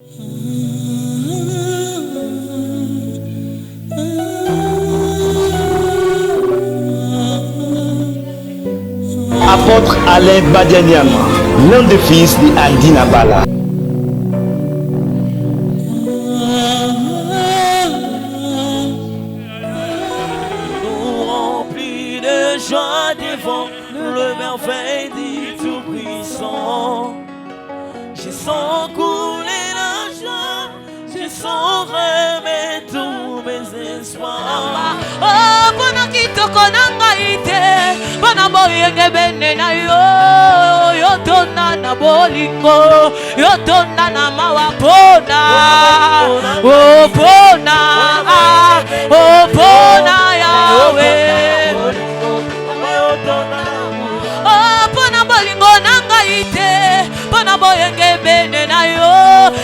Apôtre Alain Badianiama, l'un des fils de Heidi Nabala. Nous remplis de joie devant le merveille du Tout-Puissant. Je sens couler la joie, je sens remettre tous mes espoirs. Oh, bona kitoko nanga ite, bona boyenge bene na yo, yo tona na bolingo, yo tona na mawapona, oh pona, oh pona Yahweh. Oh, pona bolingo nanga ite, pona boyenge bene na yo,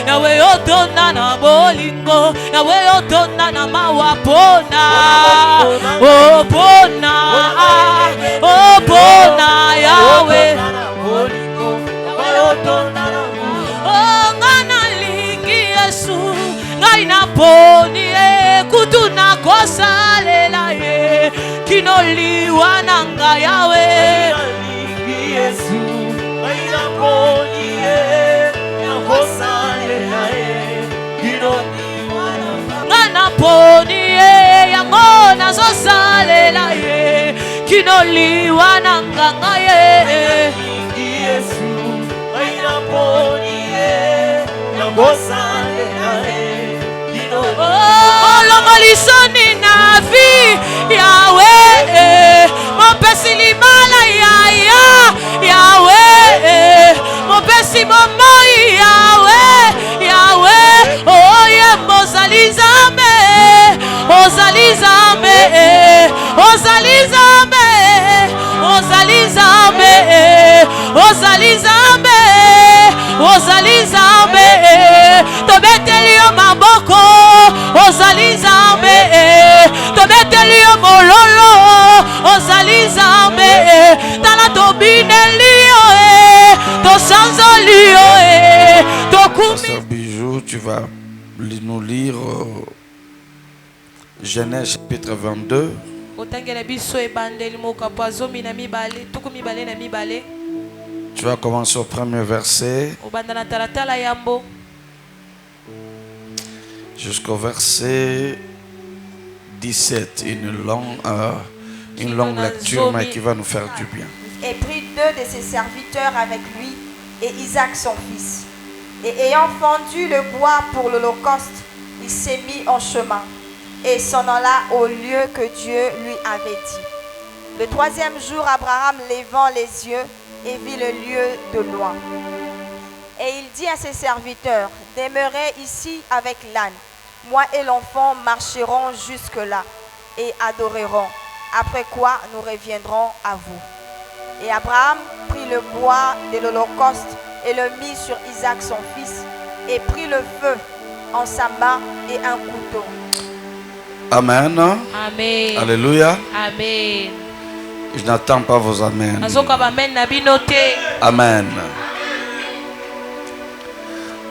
Yahweh yo tona na bolingo, Yahweh yo tona na mawapona, oh pona, oh pona Yahweh. Oh, ngana lingi Yesu, ngai na poni e kutu na kosalela ye, kinoliwa nanga Yahweh. Yesu, ngai na poni e na kosalela ye, kinoliwa nanga. Ngana poni e yango nazosalela ye, kinoliwa nanga ye. Yesu, ngai na poni e na kosalela ye, kinoliwa. Oh, longolisoni na vi Yahweh, mopesi limala yaya Yahweh, mopesi momoi Yahweh, Yahweh. Oh, ye mozali Nzambe, ozali Nzambe, ozali Nzambe, ozali Nzambe, ozali Nzambe, ozali Nzambe. Tobeteli yo maboko, ozali Nzambe, tobeteli yo mololo, ozali Nzambe. Tala tobineli yo tosanzoli yo tokumi. Pasteur Bijou, tu vas nous lire Genèse chapitre 22. Tu vas commencer au premier verset jusqu'au verset 17. Une longue lecture, mais qui va nous faire du bien. Et prit 2 de ses serviteurs avec lui et Isaac son fils. Et ayant fendu le bois pour l'holocauste, il s'est mis en chemin et s'en alla au lieu que Dieu lui avait dit. Le 3e jour, Abraham levant les yeux et vit le lieu de loin. Et il dit à ses serviteurs, demeurez ici avec l'âne. Moi et l'enfant marcherons jusque-là et adorerons. Après quoi, nous reviendrons à vous. Et Abraham prit le bois de l'holocauste et le mit sur Isaac son fils, et prit le feu en sa main et un couteau. Amen. Amen. Alléluia. Amen. Je n'attends pas vos amen. Amen.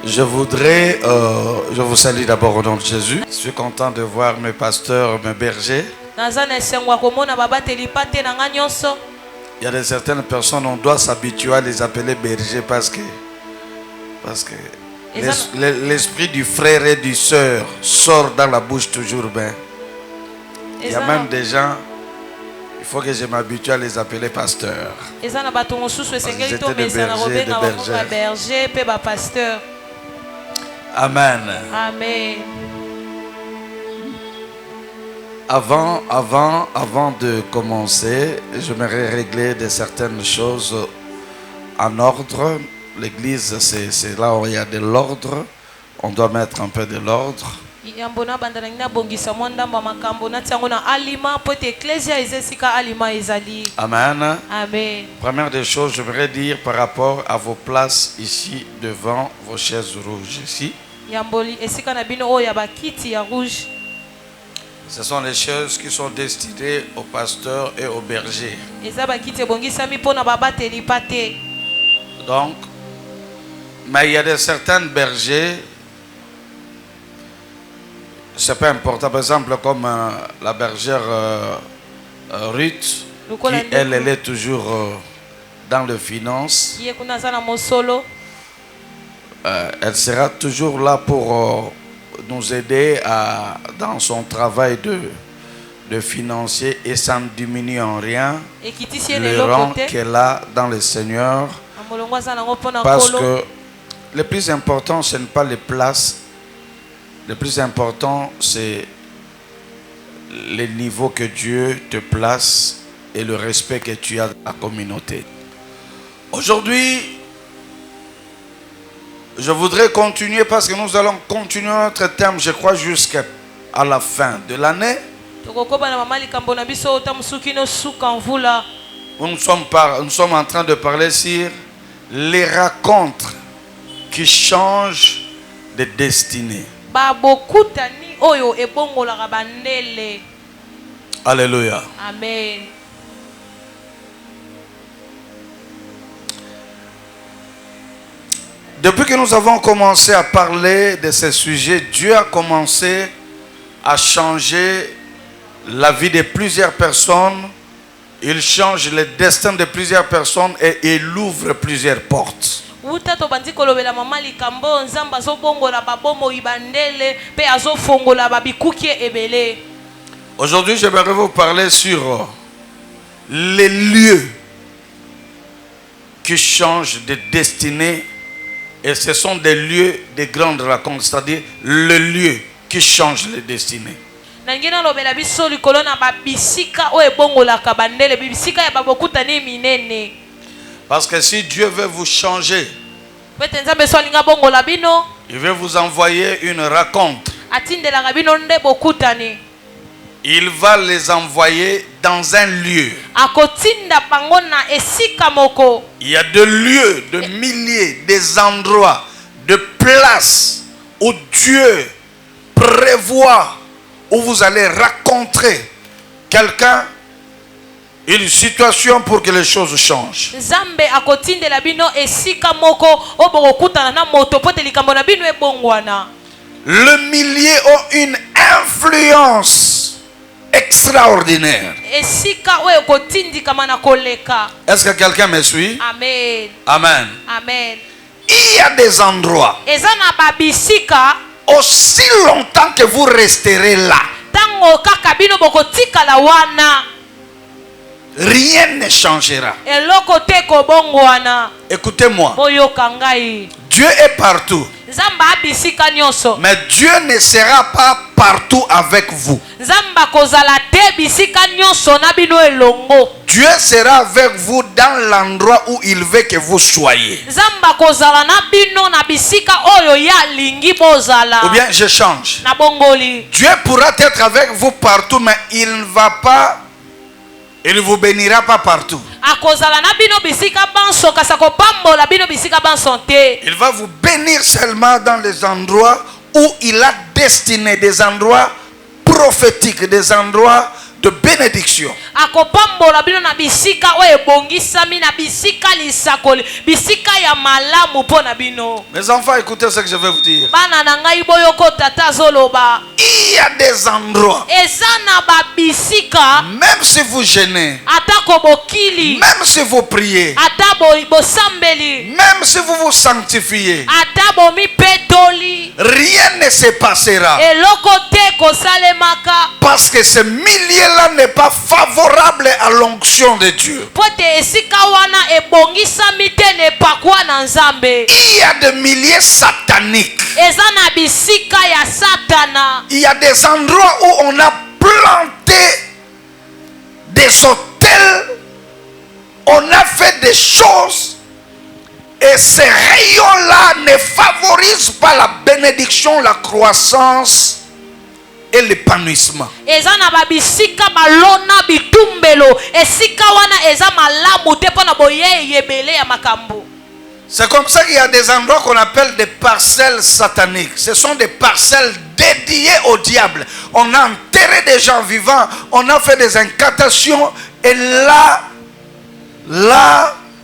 Je vous salue d'abord au nom de Jésus. Je suis content de voir mes pasteurs, mes bergers. Il y a de certaines personnes, on doit s'habituer à les appeler bergers parce que l'esprit du frère et du sœur sort dans la bouche toujours bien. Il y a même des gens, il faut que je m'habitue à les appeler pasteurs. J'étais des bergers, des bergers. Amen. Amen. Avant de commencer, j'aimerais régler certaines choses en ordre. L'église, c'est là où il y a de l'ordre. On doit mettre un peu de l'ordre. Amen. Amen. Première des choses, j'aimerais dire par rapport à vos places ici devant vos chaises rouges ici. Ce sont les choses qui sont destinées aux pasteurs et aux bergers. Donc, mais il y a de certains bergers c'est pas important. Par exemple, comme la bergère Ruth, qui elle est toujours dans les finances. Elle sera toujours là pour nous aider dans son travail de financier et sans diminuer en rien le rang qu'elle a dans le Seigneur. Parce que le plus important, ce n'est pas les places. Le plus important, c'est le niveau que Dieu te place et le respect que tu as de la communauté. Aujourd'hui, je voudrais continuer parce que nous allons continuer notre thème, je crois, jusqu'à la fin de l'année. Nous sommes en train de parler sur les rencontres qui changent de destinée. Alléluia. Amen. Depuis que nous avons commencé à parler de ces sujets, Dieu a commencé à changer la vie de plusieurs personnes. Il change le destin de plusieurs personnes et il ouvre plusieurs portes. Aujourd'hui, j'aimerais vous parler sur les lieux qui changent de destinée. Et ce sont des lieux de grandes rencontres, c'est-à-dire le lieu qui change les destinées. Parce que si Dieu veut vous changer, il veut vous envoyer une rencontre. Il va les envoyer dans un lieu. Il y a des lieux, des milliers, des endroits, de places où Dieu prévoit, où vous allez rencontrer quelqu'un, une situation pour que les choses changent. Les milliers ont une influence extraordinaire. Est-ce que quelqu'un me suit? Amen. Amen. Amen. Il y a des endroits, aussi longtemps que vous resterez là, rien ne changera. Écoutez-moi. Dieu est partout. Mais Dieu ne sera pas partout avec vous. Dieu sera avec vous dans l'endroit où il veut que vous soyez. Ou bien je change. Dieu pourra être avec vous partout, mais il ne va pas, il ne vous bénira pas partout. Il va vous bénir seulement dans les endroits où il a destiné, des endroits prophétiques, des endroits de bénédiction. Mes enfants, écoutez ce que je vais vous dire. Il y a des endroits, même si vous gênez, même si vous priez, même si vous vous sanctifiez, rien ne se passera. Parce que ce milieu-là n'est pas favorable à l'onction de Dieu. Il y a des milliers sataniques. Il y a des endroits où on a planté des hôtels, on a fait des choses, et ces rayons-là ne favorisent pas la bénédiction, la croissance et l'épanouissement. C'est comme ça qu'il y a des endroits qu'on appelle des parcelles sataniques. Ce sont des parcelles dédiées au diable. On a enterré des gens vivants, on a fait des incantations, et là,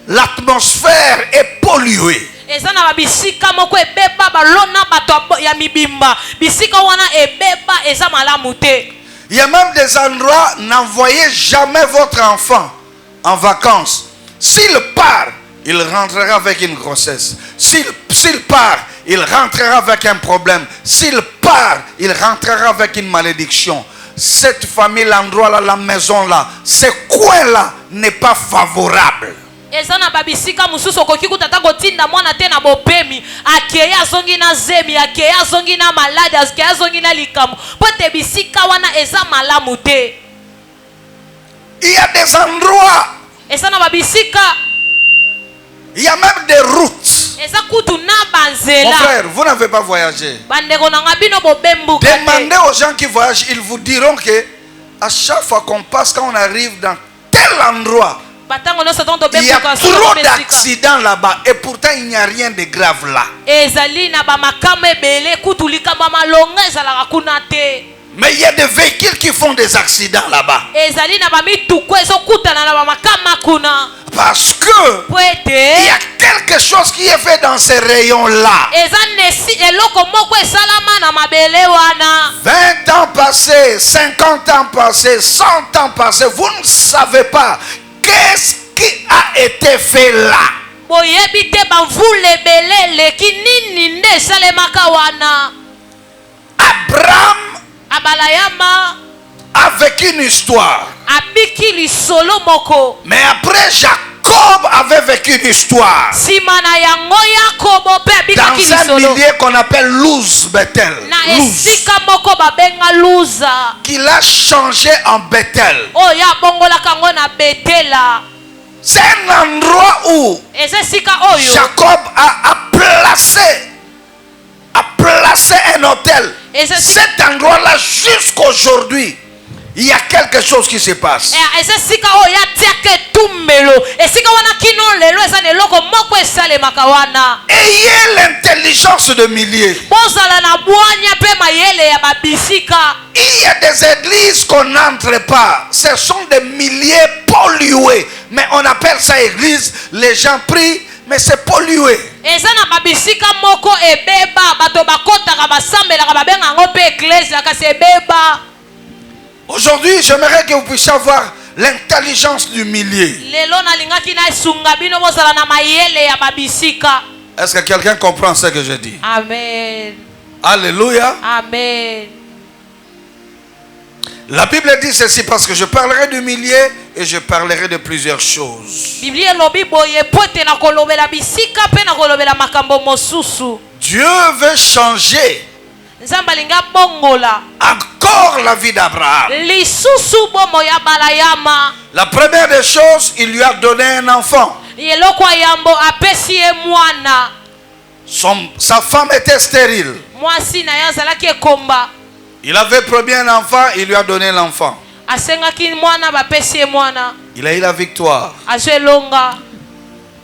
l'atmosphère est polluée. ezana ba bisika moko ebeba balona bato ya mibimba bisika wana ebeba eza malamu te. Il y a même des endroits, n'envoyez jamais votre enfant en vacances. S'il part, il rentrera avec une grossesse. S'il part, il rentrera avec un problème. S'il part, il rentrera avec une malédiction. Cette famille, l'endroit là, la maison là, ce coin là n'est pas favorable. Ezana babisika mususu koki kutata kotinda mwana te na bopemi akeya zongi na zemi akeya zongi na malade akeya zongi na likamu pote bisika wana eza malamu te. Il y a des endroits, ezana babisika, il y a même des routes. eza kutu na banzela. Mon frère, vous n'avez pas voyagé. Bandeko na ngabino bobembu kate. Demandez aux gens qui voyagent, ils vous diront que à chaque fois qu'on passe, quand on arrive dans tel endroit, il y a trop d'accidents là-bas et pourtant il n'y a rien de grave là. Mais il y a des véhicules qui font des accidents là-bas. Parce que il y a quelque chose qui est fait dans ces rayons-là. 20 ans passés, 50 ans passés, 100 ans passés, vous ne savez pas qu'est-ce qui a été fait là. Abraham avec une histoire. Mais après Jacob avait vécu une histoire. Dans un milieu qu'on appelle Luz Bethel. Qu'il a changé en Bethel. C'est un endroit où Jacob a placé un hôtel. Cet endroit-là, jusqu'aujourd'hui, il y a quelque chose qui se passe. Ayez l'intelligence de milliers. Il y a des églises qu'on n'entre pas. Ce sont des milliers pollués. Mais on appelle ça église. Les gens prient, mais c'est pollué. Aujourd'hui, j'aimerais que vous puissiez avoir l'intelligence du millier. Est-ce que quelqu'un comprend ce que je dis? Amen. Alléluia. Amen. La Bible dit ceci parce que je parlerai du millier et je parlerai de plusieurs choses. Dieu veut changer encore la vie d'Abraham. La première des choses, il lui a donné un enfant. Sa femme était stérile. Il avait promis un enfant, il lui a donné l'enfant. Il a eu la victoire.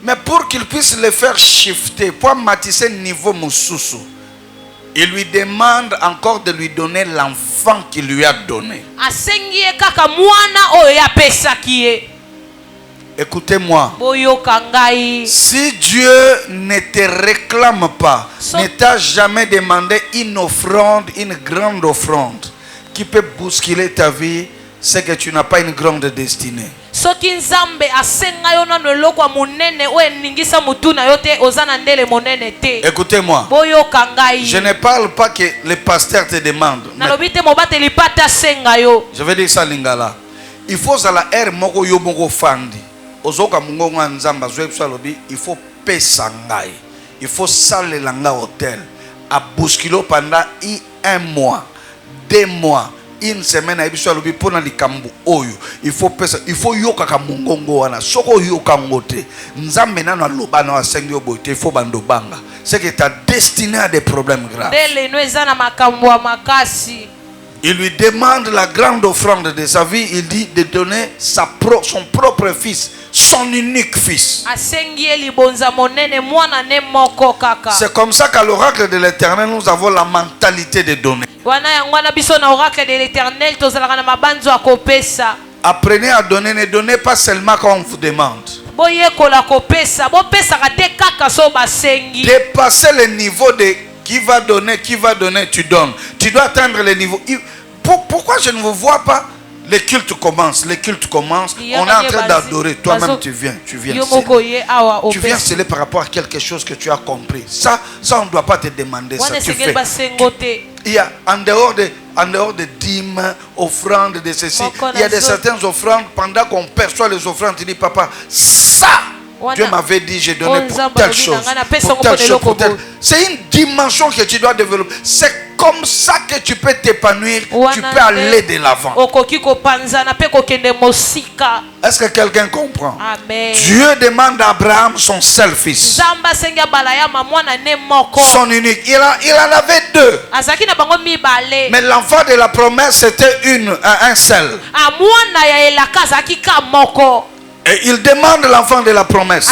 Mais pour qu'il puisse le faire shifter, pour matisser le niveau Moussoussou, il lui demande encore de lui donner l'enfant qu'il lui a donné. Écoutez-moi. Si Dieu ne te réclame pas, ne t'a jamais demandé une offrande, une grande offrande qui peut bousculer ta vie, c'est que tu n'as pas une grande destinée. Écoutez-moi. Je ne parle pas que les pasteurs te demandent. Je vais dire ça lingala. Il faut que la air moko yo moko fandi. Ozoka mungonga nzamba zoepsalobi, il faut pesangai. Il faut saler langa hôtel à bousculo pendant 1 mois, 2 mois. Une semaine à Ibisalobi pour na likambu oyo il faut yoka ka mungongo wana soko yoka ngote nzambe na na loba na asengi obote il faut bando banga c'est que ta destinée a des problèmes graves. Il lui demande la grande offrande de sa vie. Il dit de donner son propre fils, son unique fils. C'est comme ça qu'à l'oracle de l'Éternel, nous avons la mentalité de donner. Apprenez à donner, ne donnez pas seulement quand on vous demande. Dépasser le niveau de qui va donner, tu donnes. Tu dois atteindre le niveau. Pourquoi je ne vous vois pas? Les cultes commencent, on est en train d'adorer. Toi-même tu viens sceller par rapport à quelque chose que tu as compris. Ça on ne doit pas te demander ça. Tu fais. Il y a en dehors de dîmes, offrandes, de ceci, il y a certaines offrandes. Pendant qu'on perçoit les offrandes, tu dis papa, ça Dieu m'avait dit j'ai donné pour telle chose, pour telle. C'est une dimension que tu dois développer. C'est comme ça que tu peux t'épanouir, tu peux aller de l'avant. Est-ce que quelqu'un comprend? Amen. Dieu demande à Abraham son seul fils, son unique. Il en avait deux, mais l'enfant de la promesse c'était un seul. Et il demande l'enfant de la promesse,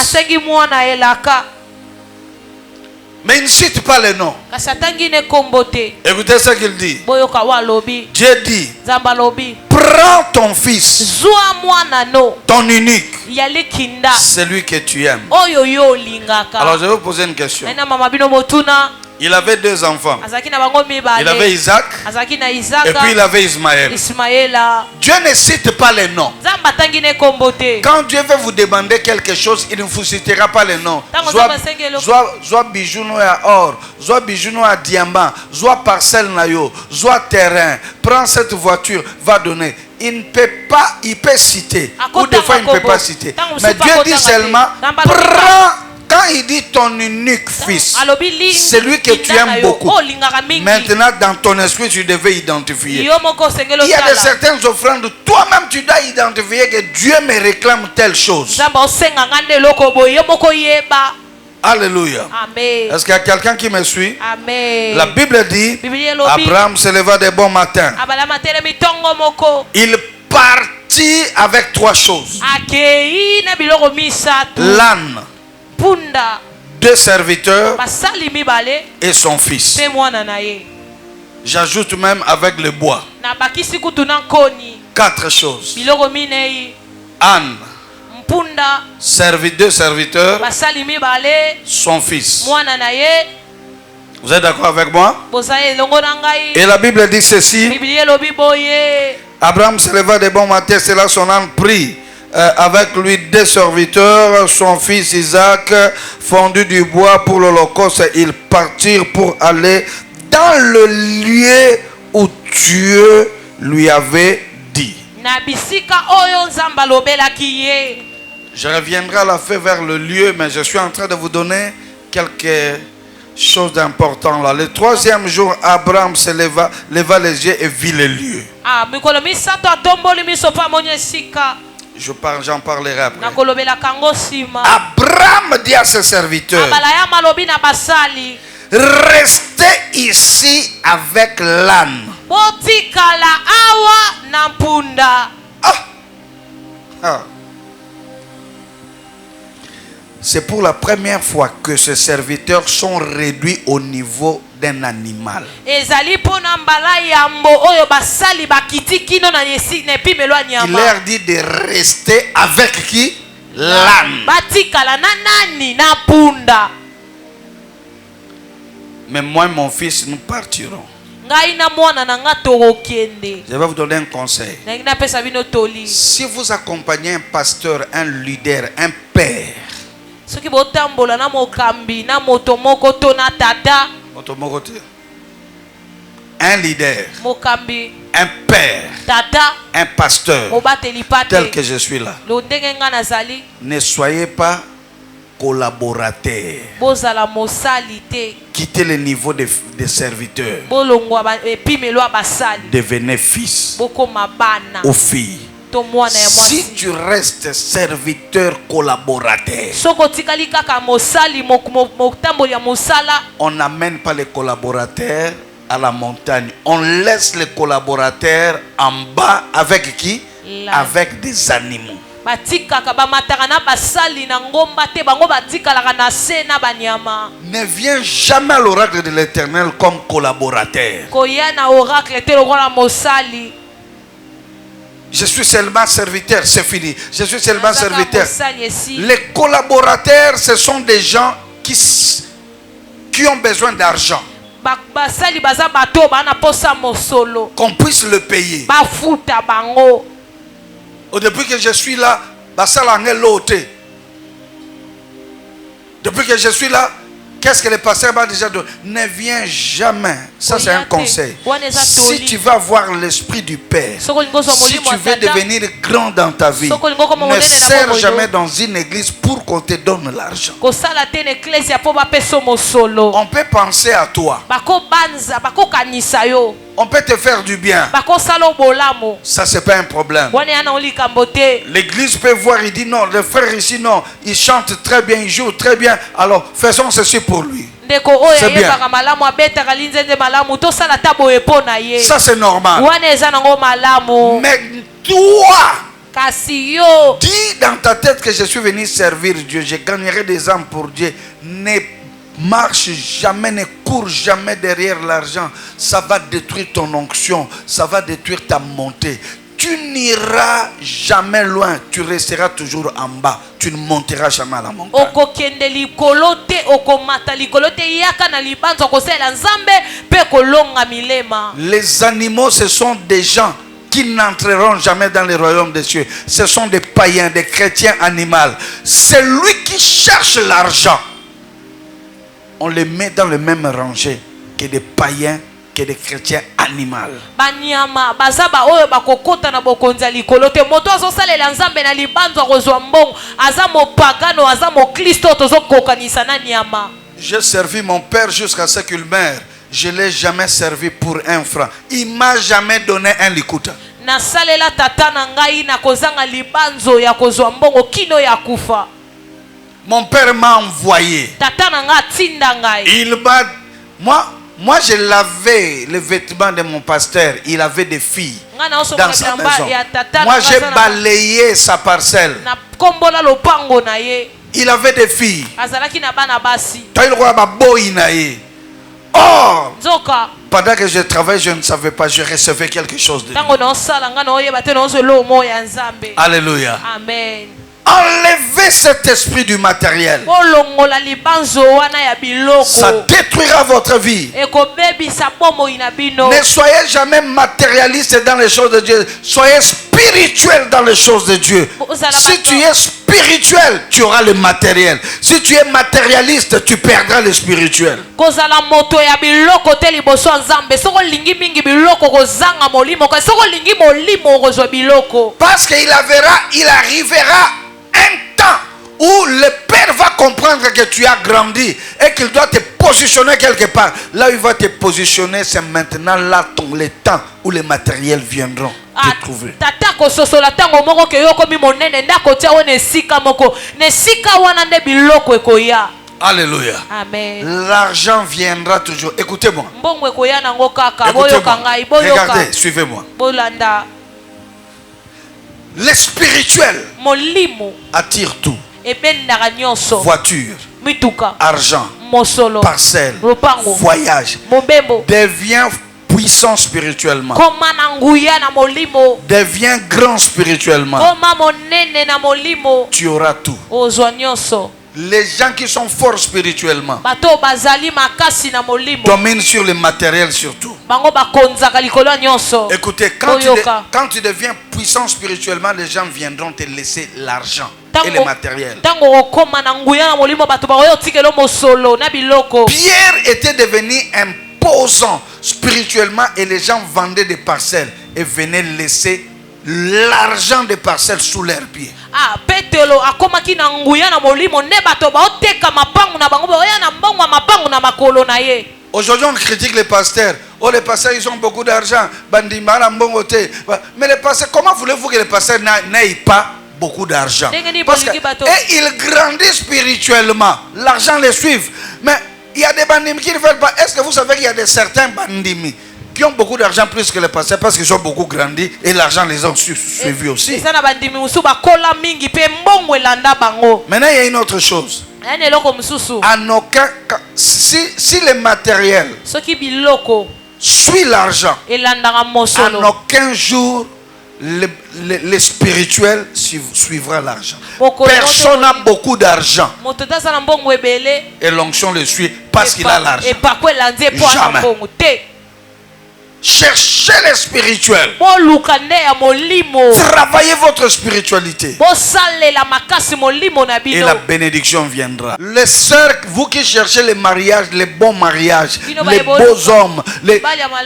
mais il ne cite pas le nom. Écoutez ce qu'il dit. Dieu dit, prends ton fils, ton unique, celui que tu aimes. Alors je vais vous poser une question. Il avait deux enfants. Il avait Isaac et puis il avait Ismaël. Dieu ne cite pas les noms. Quand Dieu veut vous demander quelque chose, il ne vous citera pas les noms. Soit bijou à or, soit bijou à diamant, soit parcelle nayo, soit terrain. Prends cette voiture, va donner. Il ne peut pas, il peut citer. Ou des fois il ne peut pas citer. Mais Dieu dit seulement, prends. Quand il dit ton unique fils, celui que tu aimes beaucoup, maintenant dans ton esprit tu devais identifier. Il y a de certaines offrandes, toi-même tu dois identifier que Dieu me réclame telle chose. Alléluia. Est-ce qu'il y a quelqu'un qui me suit? Amen. La Bible dit, Abraham se leva de bon matin. Il partit avec trois choses. L'âne, deux serviteurs et son fils. J'ajoute même avec le bois. Quatre choses. Âne, deux serviteurs, son fils. Vous êtes d'accord avec moi? Et la Bible dit ceci. Abraham se leva de bon matin, c'est là son âne prit avec lui deux serviteurs, son fils Isaac, fondu du bois pour l'Holocauste. Ils partirent pour aller dans le lieu où Dieu lui avait dit. Je reviendrai à la fin vers le lieu, mais je suis en train de vous donner quelque chose d'important là. Le troisième jour, Abraham se leva les yeux et vit le lieu. J'en parlerai après. Abraham dit à ses serviteurs, restez ici avec l'âne. C'est pour la première fois que ces serviteurs sont réduits au niveau d'un animal. Il leur dit de rester avec qui? L'âne. Mais moi et mon fils, nous partirons. Je vais vous donner un conseil. Si vous accompagnez un pasteur, un leader, un père, un leader, un père, un pasteur, tel que je suis là, ne soyez pas collaborateurs. Quittez le niveau des serviteurs. Devenez fils ou fille. Si tu restes serviteur collaborateur, on n'amène pas les collaborateurs à la montagne. On laisse les collaborateurs en bas avec qui? Avec des animaux. Ne viens jamais à l'oracle de l'Éternel comme collaborateur. Je suis seulement serviteur, c'est fini. Je suis seulement Nazaka serviteur. mosali esi. Les collaborateurs, ce sont des gens qui ont besoin d'argent. Basali baza bato bana posa mosolo. Qu'on puisse le payer. Bafuta bango. Depuis que je suis là, basala ngé lote. Depuis que je suis là, qu'est-ce que le pasteur m'a déjà dit? Ne viens jamais. Ça, c'est un conseil. Si tu vas voir l'esprit du Père, si tu veux devenir grand dans ta vie, ne sers jamais dans une église pour qu'on te donne l'argent. On peut penser à toi. On peut te faire du bien. Ça, c'est pas un problème. L'église peut voir, il dit non, le frère ici, non, il chante très bien, il joue très bien. Alors, faisons ceci pour lui. C'est bien. Ça, c'est normal. Mais toi, dis dans ta tête que je suis venu servir Dieu, je gagnerai des âmes pour Dieu. Ne marche jamais, ne cours jamais derrière l'argent. Ça va détruire ton onction, ça va détruire ta montée. Tu n'iras jamais loin, tu resteras toujours en bas. Tu ne monteras jamais à la montagne. Les animaux, ce sont des gens qui n'entreront jamais dans le royaume des cieux. Ce sont des païens, des chrétiens animaux. Celui qui cherche l'argent, on les met dans le même rangée que des païens, que des chrétiens animaux. J'ai servi mon père jusqu'à ce qu'il meure. Je ne l'ai jamais servi pour un franc. Il ne m'a jamais donné un likuta. Mon père m'a envoyé. Il m'a... Moi, je lavais les vêtements de mon pasteur. Il avait des filles dans sa maison. Moi, j'ai balayé sa parcelle. Il avait des filles. Or, pendant que je travaillais, je ne savais pas. Je recevais quelque chose de lui. Alléluia. Amen. Enlevez cet esprit du matériel. Ça détruira votre vie. Ne soyez jamais matérialiste dans les choses de Dieu. Soyez spirituel dans les choses de Dieu. Si tu es spirituel, tu auras le matériel. Si tu es matérialiste, tu perdras le spirituel. Parce qu'il arrivera un temps où le Père va comprendre que tu as grandi et qu'il doit te positionner quelque part. Là où il va te positionner, c'est maintenant là le temps où les matériels viendront te trouver. Alléluia. Amen. L'argent viendra toujours. Écoutez-moi. Écoutez-moi. Regardez, suivez-moi. Le spirituel attire tout. Voiture, argent, parcelle, voyage. Devient puissant spirituellement. Devient grand spirituellement. Tu auras tout. Les gens qui sont forts spirituellement dominent sur le matériel surtout. Écoutez, quand tu deviens puissant spirituellement, les gens viendront te laisser l'argent et le matériel. Pierre était devenu imposant spirituellement et les gens vendaient des parcelles et venaient laisser l'argent des parcelles sous leurs pieds. Aujourd'hui, on critique les pasteurs. Oh, les pasteurs, ils ont beaucoup d'argent. Mais les pasteurs, comment voulez-vous que les pasteurs n'aient pas beaucoup d'argent? Parce que, et ils grandissent spirituellement. L'argent les suit. Mais il y a des bandits qui ne veulent pas. Est-ce que vous savez qu'il y a certains bandits qui ont beaucoup d'argent plus que les pasteurs parce qu'ils ont beaucoup grandi et l'argent les a suivis aussi. Maintenant, il y a une autre chose. En aucun cas, si le matériel suit l'argent, en aucun jour le spirituel suivra l'argent. Personne n'a beaucoup d'argent. Et l'onction le suit parce qu'il a l'argent. Jamais. Cherchez le spirituel. Travaillez votre spiritualité. Et la bénédiction viendra. Les sœurs, vous qui cherchez les mariages, les bons mariages, les beaux hommes,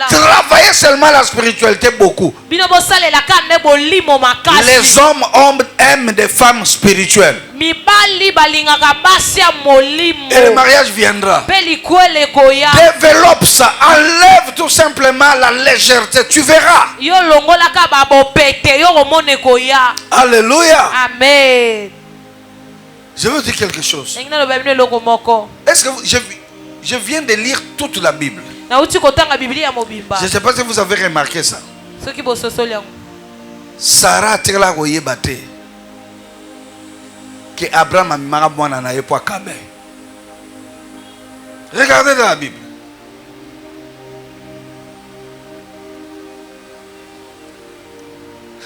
travaillez seulement la spiritualité beaucoup. Les hommes aiment des femmes spirituelles. Et le mariage viendra. Développe ça. Enlève tout simplement la légèreté. Tu verras. Alléluia. Amen. Je veux dire quelque chose. Est-ce que je viens de lire toute la Bible? Je ne sais pas si vous avez remarqué ça. Sarah tela goyebate que Abraham a mara mwana na yepo akabe. Regardez dans la Bible.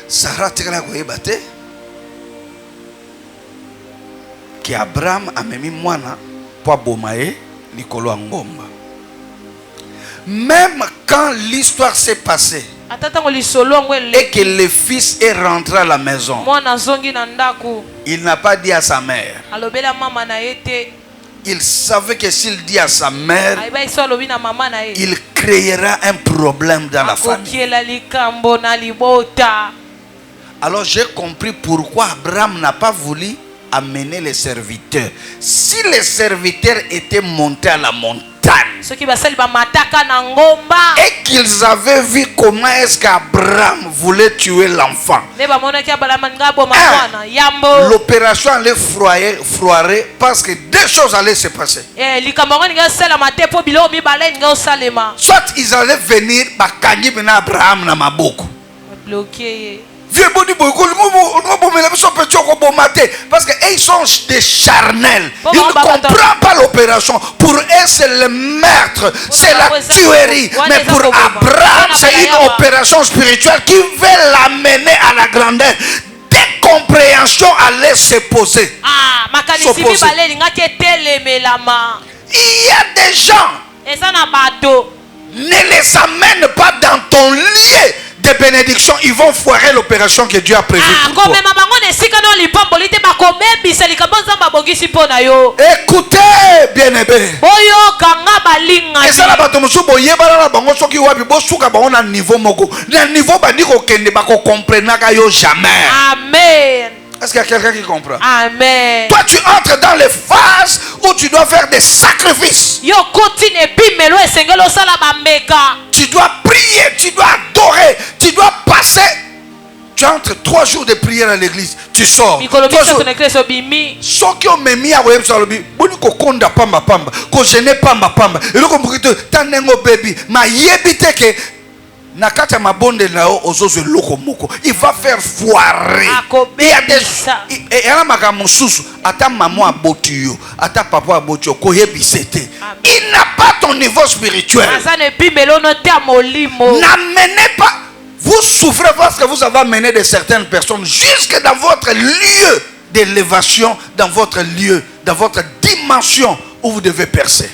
Sarah tela goyebate que Abraham a memi mwana po bomaye likolo ngomba. Même quand l'histoire s'est passée et que le fils est rentré à la maison, il n'a pas dit à sa mère. Il savait que s'il dit à sa mère, il créera un problème dans la famille. Alors j'ai compris pourquoi Abraham n'a pas voulu amener les serviteurs. Si les serviteurs étaient montés à la montagne et qu'ils avaient vu comment est-ce qu'Abraham voulait tuer l'enfant, l'opération allait foirer parce que deux choses allaient se passer. Soit ils allaient venir Abraham na maboko. Parce qu'ils sont des charnels. Ils ne comprennent pas l'opération. Pour eux, c'est le meurtre, c'est la tuerie. Mais pour Abraham, c'est une opération spirituelle qui veut l'amener à la grandeur. Des compréhensions allaient se poser. Il y a des gens, ne les amène pas dans ton lieu de bénédiction, ils vont foirer l'opération que Dieu a prévue pour toi. Écoutez, bien-aimés. Et ça, Amen. Est-ce qu'il y a quelqu'un qui comprend? Amen. Toi, tu entres dans les phases où tu dois faire des sacrifices. Tu dois prier, tu dois adorer, tu dois passer. Tu entres 3 jours de prière à l'église, tu sors. 3 jours. Ceux qui ont mis à Web Salobi, boni ko konda pamba pamba, ko gêner pamba pamba. Et le comprendre, tanengo baby, ma yebite ke nakata mabonde nao ozozo loko moko. Il va faire foirer. Il y a des et ala makamususu, ata maman abotiyo, ata papa abotiyo, ko yebisete. Il n'a pas ton niveau spirituel. N'amenez pas. Vous souffrez parce que vous avez amené de certaines personnes jusque dans votre lieu d'élévation, dans votre lieu, dans votre dimension où vous devez percer.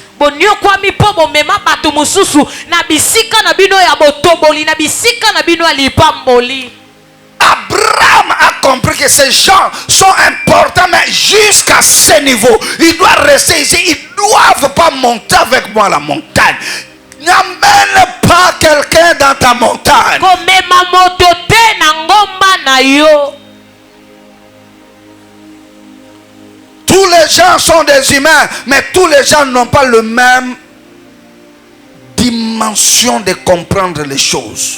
Abraham a compris que ces gens sont importants, mais jusqu'à ce niveau, ils doivent rester ici. Ils ne doivent pas monter avec moi à la montagne. N'amène pas quelqu'un dans ta montagne. Tous les gens sont des humains, mais tous les gens n'ont pas le même dimension de comprendre les choses.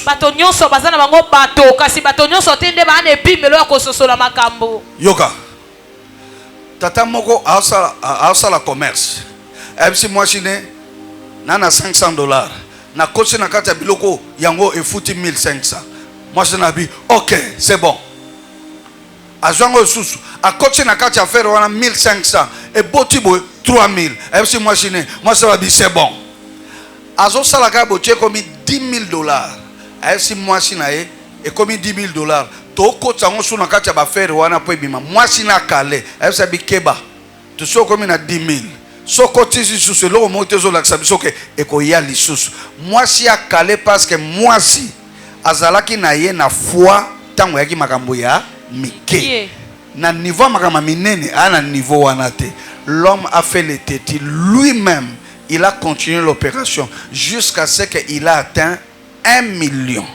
Yoka, tata moko aosala commerce. MC moi chine nana $500. Na koche na kata biloko yango e futi 1500. Moi je na bi OK, c'est bon. Azwango susu a koche na kata faire wana 1500 et botibo 3000. MC moi chine moi ça va bi c'est bon. Azo salaka boche comme $10,000. MC moi chine et comme $10,000. Toko tsango suna kacha ba faire wana po bima. Moi sina kale. Ayo sabi keba. Tu so comme na 10,000. Soko tisi sous le monte zo la sabi soke eko ya lisusu. Moi si a kale parce que moi si azalaki na ye na foi tango yaki makambo ya mike. Na niveau makama minene ana niveau wana te. L'homme a fait le téti lui-même. Il a continué l'opération jusqu'à ce qu'il a atteint $1 million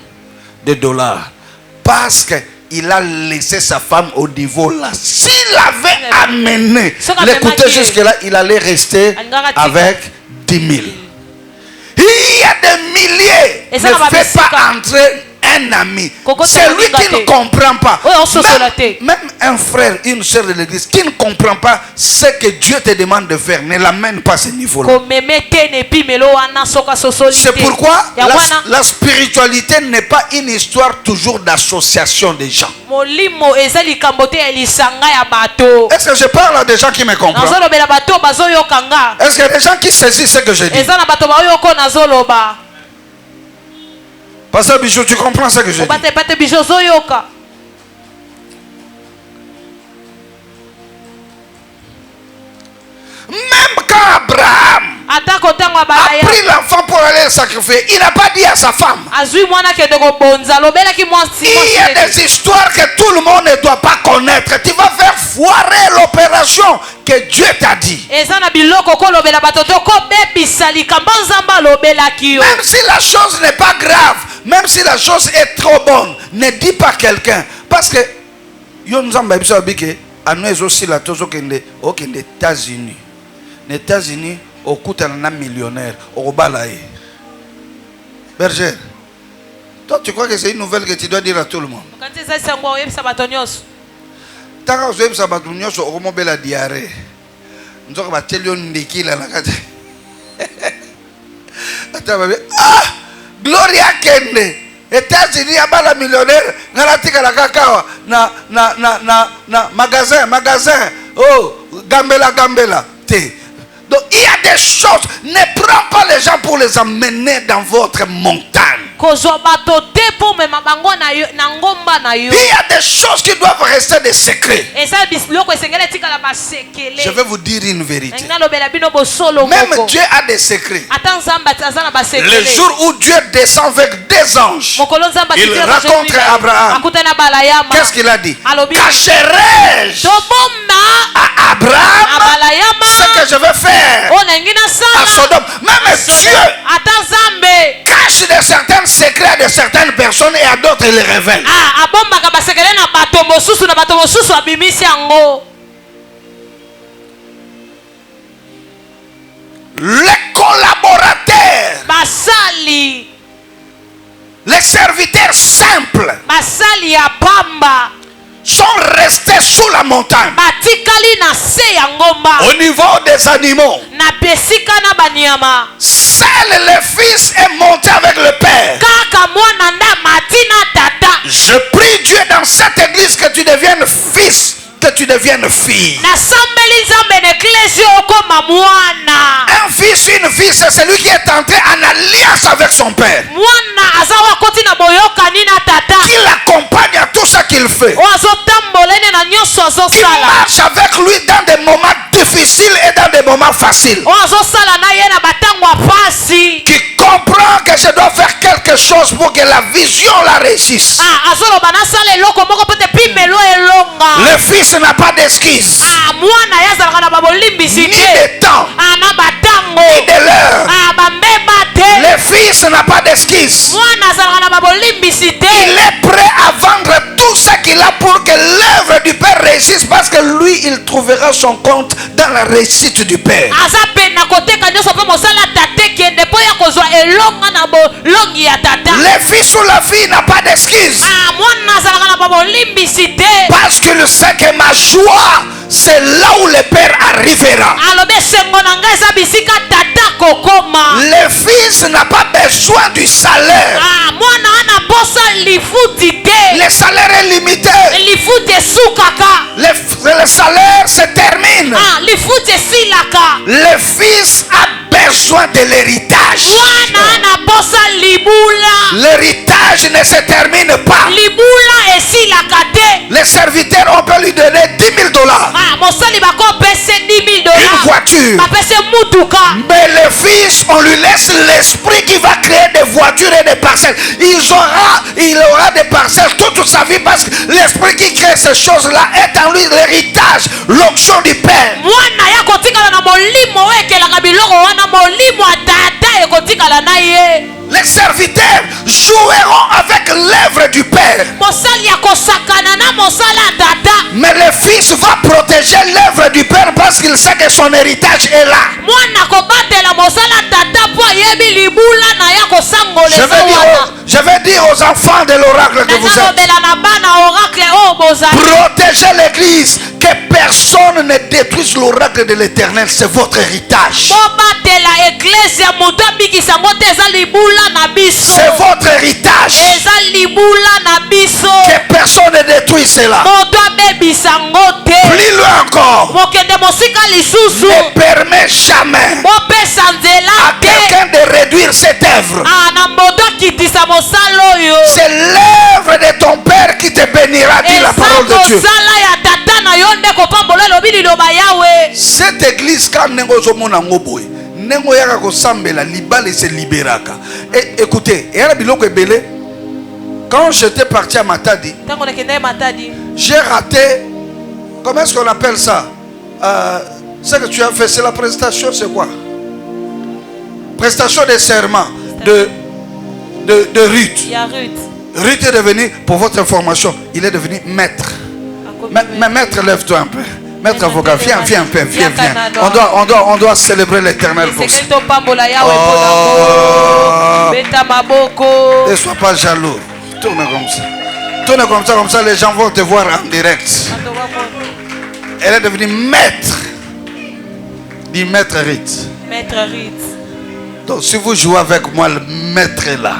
parce qu'il a laissé sa femme au niveau là. S'il avait amené l'écouter jusque-là, il allait rester avec 10 000. Il y a des milliers. Ne fait pas entrer un ami. C'est lui qui ne comprend pas. Même un frère, une soeur de l'église qui ne comprend pas ce que Dieu te demande de faire, ne l'amène pas à ce niveau-là. C'est pourquoi la spiritualité n'est pas une histoire toujours d'association des gens. Est-ce que je parle à des gens qui me comprennent? Est-ce qu'il y a des gens qui saisissent ce que je dis? Pasteur Bichot, tu comprends ce que je dis? Même quand Abraham a pris l'enfant pour aller le sacrifier, il n'a pas dit à sa femme. Il y a des histoires que tout le monde ne doit pas connaître. Tu vas faire foirer l'opération que Dieu t'a dit. Même si la chose n'est pas grave, même si la chose est trop bonne, ne dis pas quelqu'un. Parce que nous avons aussi la chose aux États-Unis. Les États-Unis, au coût d'un millionnaire, au balaye. Berger, toi tu crois que c'est une nouvelle que tu dois dire à tout le monde? Tant que vous avez sabatonios, au moment de la diarrhée, nous avons battu l'ondiki là. Ah, Gloria Kende, États-Unis, à la millionnaire, Nalatika la cacao, na magasin, oh, Gambela, té. Donc il y a des choses, ne prends pas les gens pour les emmener dans votre montagne. Il y a des choses qui doivent rester des secrets. Je vais vous dire une vérité. Même Dieu a des secrets. Le jour où Dieu descend avec des anges, il rencontre Abraham. Qu'est-ce qu'il a dit? Cacherai-je à Abraham ce que je vais faire à Sodome? Même Dieu cache de certains secrets de certaines personnes et à d'autres il les révèle. Les collaborateurs, les serviteurs simples sont restés sous la montagne. Au niveau des animaux, seul le fils est monté avec le père. Je prie Dieu dans cette église que tu deviennes fils, que tu deviennes fille. Un fils, une fille, c'est celui qui est entré en alliance avec son père, qui l'accompagne à tout ce qu'il fait, qui marche avec lui dans des moments difficiles et dans des moments faciles, qui comprend que je dois faire quelque chose pour que la vision la réussisse. Le fils n'a pas d'esquisse, ni de temps, ni de l'heure. Le fils n'a pas d'esquisse. Il est prêt à vendre tout ce qu'il a pour que l'œuvre du Père réussisse, parce que lui, il trouvera son compte dans la réussite du Père. Le fils ou la fille n'a pas d'esquisse, parce qu'il sait que ma joie, c'est là où le Père arrivera. Le fils n'a pas besoin du salaire. Le salaire est limité. Le salaire se termine. Le fils a besoin de l'héritage. L'héritage ne se termine pas. Les serviteurs, on peut lui donner $10,000. Une voiture. Mais le fils, on lui laisse l'esprit qui va créer des voitures et des parcelles. Il aura des parcelles toute sa vie parce que l'esprit qui crée ces choses-là est en lui l'héritage, l'onction du Père. Les serviteurs joueront avec l'œuvre du Père. Mais le fils va protéger l'œuvre du Père parce qu'il sait que son héritage est là. Je vais dire aux enfants de l'oracle que vous êtes, protégez l'église, que personne ne détruise l'oracle de l'Éternel, c'est votre héritage. C'est votre héritage. Que personne ne détruise cela. Plus loin encore, ne permet jamais à quelqu'un de réduire cette œuvre. C'est l'œuvre de ton Père qui te bénira, dit la parole de Dieu. Cette église, quand écoutez, quand j'étais parti à Matadi, j'ai raté, comment est-ce qu'on appelle ça? Ce que tu as fait, c'est la prestation, c'est quoi? Prestation de serment de Ruth. Ruth est devenu, pour votre information, il est devenu maître. Mais maître, lève-toi un peu. Maître avocat, viens. On doit célébrer l'Éternel pour ça. Ne sois pas jaloux. Tourne comme ça, les gens vont te voir en direct. Elle est devenue maître. Dit maître Ruth. Donc si vous jouez avec moi, le maître est là.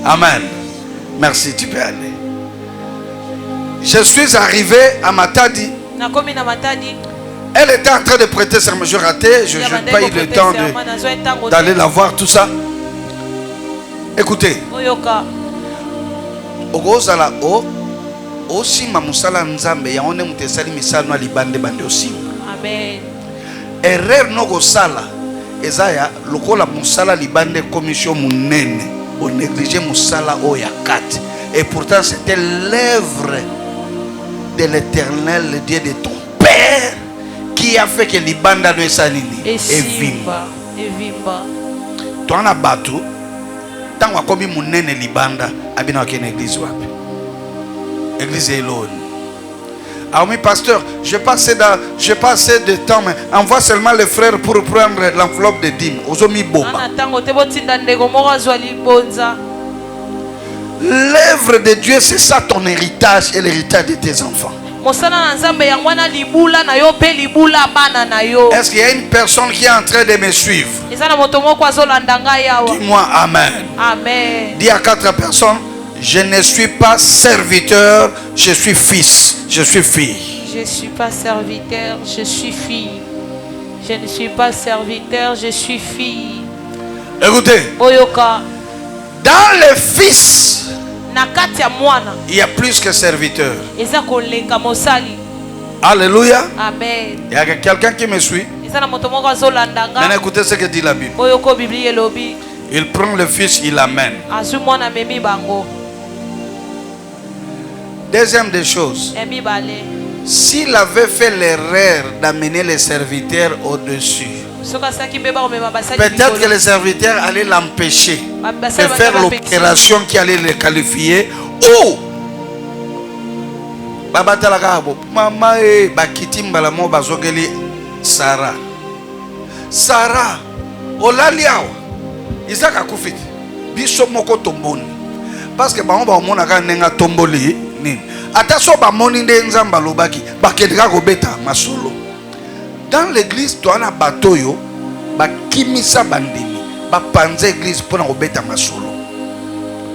Amen. Merci, tu peux aller. Je suis arrivé à Matadi. Elle était en train de prêter serment. Je ratais, je n'ai pas eu le temps d'aller la voir, tout ça. Écoutez. Amen. Erreur no go sala. Ezaya lokola musala libande commission munene. On négligeait musala oyakati. Et pourtant c'était l'œuvre de l'Éternel, le Dieu de ton Père, qui a fait que libanda no esanini et vimba. Toi na batu tant wa komi munene libanda abina wa église wapi. Église elone. Ah oui, pasteur, je passais de temps, mais envoie seulement les frères pour prendre l'enveloppe de dîmes. Ozomi boba. L'œuvre de Dieu, c'est ça ton héritage et l'héritage de tes enfants. Est-ce qu'il y a une personne qui est en train de me suivre? Dis-moi Amen. Amen. Dis à 4 personnes, je ne suis pas serviteur, je suis fils, je suis fille. Je ne suis pas serviteur, je suis fille. Je ne suis pas serviteur, je suis fille. Écoutez, dans le fils, il y a plus que serviteur. Alléluia. Amen. Il y a quelqu'un qui me suit. Maintenant écoutez ce que dit la Bible. Il prend le fils, il l'amène. Deuxième des choses, s'il avait fait l'erreur d'amener les serviteurs au-dessus, peut-être que les serviteurs allaient l'empêcher de faire l'opération qui allait les qualifier. Ou Mama bakiti mbalamo bazogeli Sarah. Sarah olaliawa Isaka kufiti biso moko tomboni parce que bango ba mona ka nenga tomboli nini ata so ba moni nde nzamba lobaki bakedika kobeta masolo. Dans l'église to ana batoyo bakimisa bandimi bapanze église pona kobeta masolo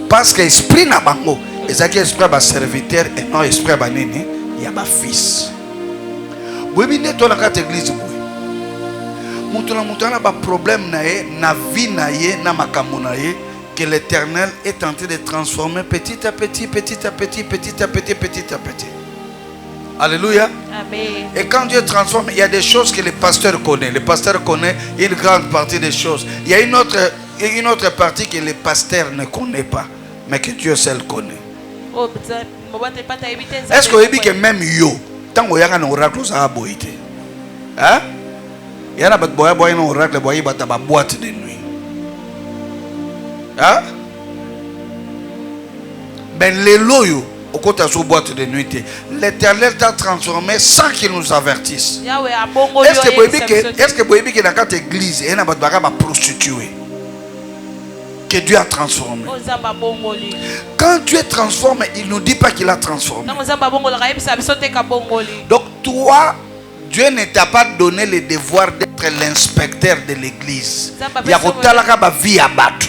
parce que esprit na bango ezaki esprit ba serviteur et non esprit ba nini ya ba fils. Bwebine to na kata église boy Moutona ba problème nae, na vie nae, na makambo nae, que l'Éternel est en train de transformer petit à petit, petit à petit, petit à petit, petit à petit. Alléluia. Amen. Et quand Dieu transforme, il y a des choses que le pasteur connaît. Le pasteur connaît une grande partie des choses. Il y a une autre partie que le pasteur ne connaît pas, mais que Dieu seul connaît. Est-ce que vous savez que même yo, tant que y a un oracle, ça a boité. Hein? Il y a un oracle, il y a une boîte de nuit. Hein? Ben les loyaux. Au côté de boîte de nuit, l'Éternel t'a transformé sans qu'il nous avertisse. Est-ce que vous savez que dans cette église, il y a des prostituées que Dieu a transformé? Quand Dieu transforme, il ne nous dit pas qu'il a transformé. Donc toi, Dieu ne t'a pas donné le devoir d'être l'inspecteur de l'église. Il y a une vie à battre.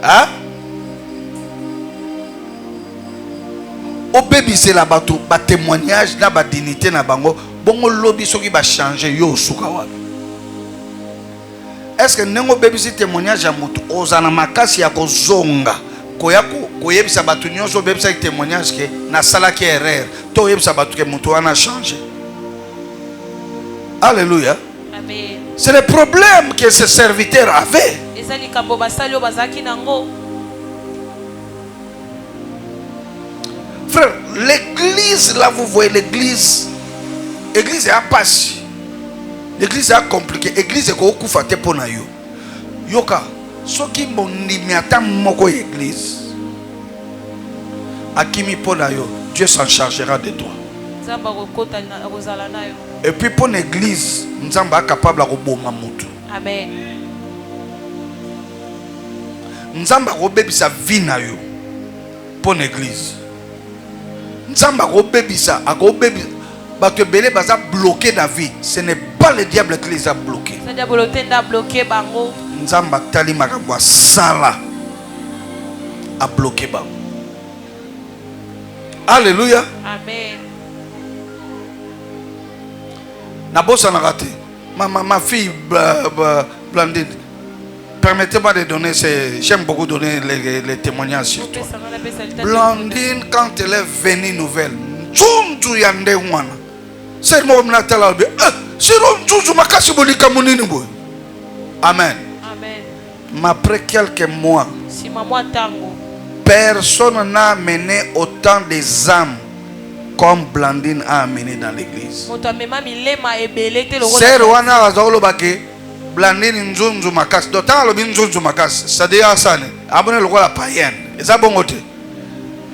Hein? Au bébé c'est la bateau, ba témoignage na ba dignité na bango, bongo lobby soki ba changer yo suka wapi. Est-ce que nengo bébé c'est témoignage ya mutu ozana makasi ya kozonga koyako koyebisa batu nyonso bébé c'est témoignage ke na sala ki erreur to yebisa batu ke mutu wana changer. Alléluia. Amen. C'est le problème que ce serviteur avait. Ezali kambo basali bazaki nango. Frère, l'église, là vous voyez l'église. L'église est à passe. L'église est compliquée. L'église est beaucoup faté pour nous. Yoka, ce qui m'a dit, mais attends, moko l'église. Akimi pour nous, Dieu s'en chargera de toi. Et puis pour l'église, nous sommes capables de rebondir mutu. Amen. Nous sommes capables de sa vie na yo pour l'église. Nzamba robebisa akobebi bato belé baza bloqué dans vie. Ce n'est pas le diable qui les a bloqués. C'est diable qui a bloqué bango. Nzamba tali makambo sala a bloqué bango. Alléluia. Amen. Na bossa na raté. Ma fille Blandine. Permettez-moi de donner j'aime beaucoup donner les témoignages sur toi. Blandine, quand elle est venue nouvelle, c'est moi Amen. Mais après quelques mois, personne n'a amené autant des âmes comme Blandine a amené dans l'église. C'est Rwanda Blandine nzunzu makasi. D'autant le nzunzu makasi. C'est-à-dire asane. Abonne le roi la païenne. Et ça bon côté.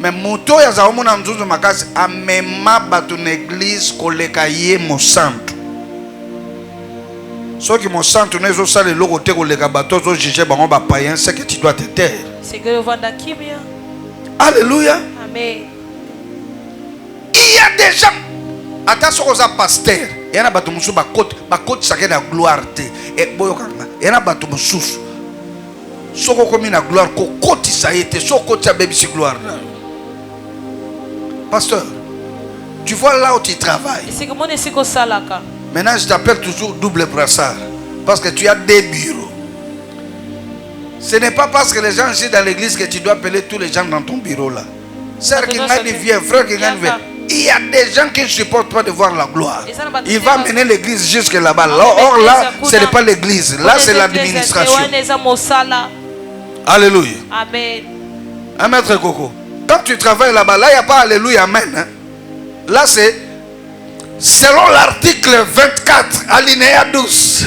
Mais moto ya za omona nzunzu makasi amema batu l'église koleka ye mo centre. Ce qui mon centre nezo sale le côté koleka bato zo juger bango ba païen, c'est que tu dois te taire. C'est que le vanda kimia. Alléluia. Amen. Il y a des gens. Attention aux pasteurs. Il y a des gens qui ont la gloire. Et il y a des gens qui ont la gloire. Pasteur, tu vois là où tu travailles. Maintenant, je t'appelle toujours double brassard. Parce que tu as des bureaux. Ce n'est pas parce que les gens sont dans l'église que tu dois appeler tous les gens dans ton bureau là. Sœur qui gagne vient, frère qui gagne vient. Il y a des gens qui ne supportent pas de voir la gloire. Il va mener l'église jusque là-bas. Or là, ce n'est pas l'église. Là, c'est l'administration. Alléluia. Amen. Un maître Coco. Quand tu travailles là-bas, là, il n'y a pas Alléluia, Amen. Hein? Là, c'est selon l'article 24, alinéa 12.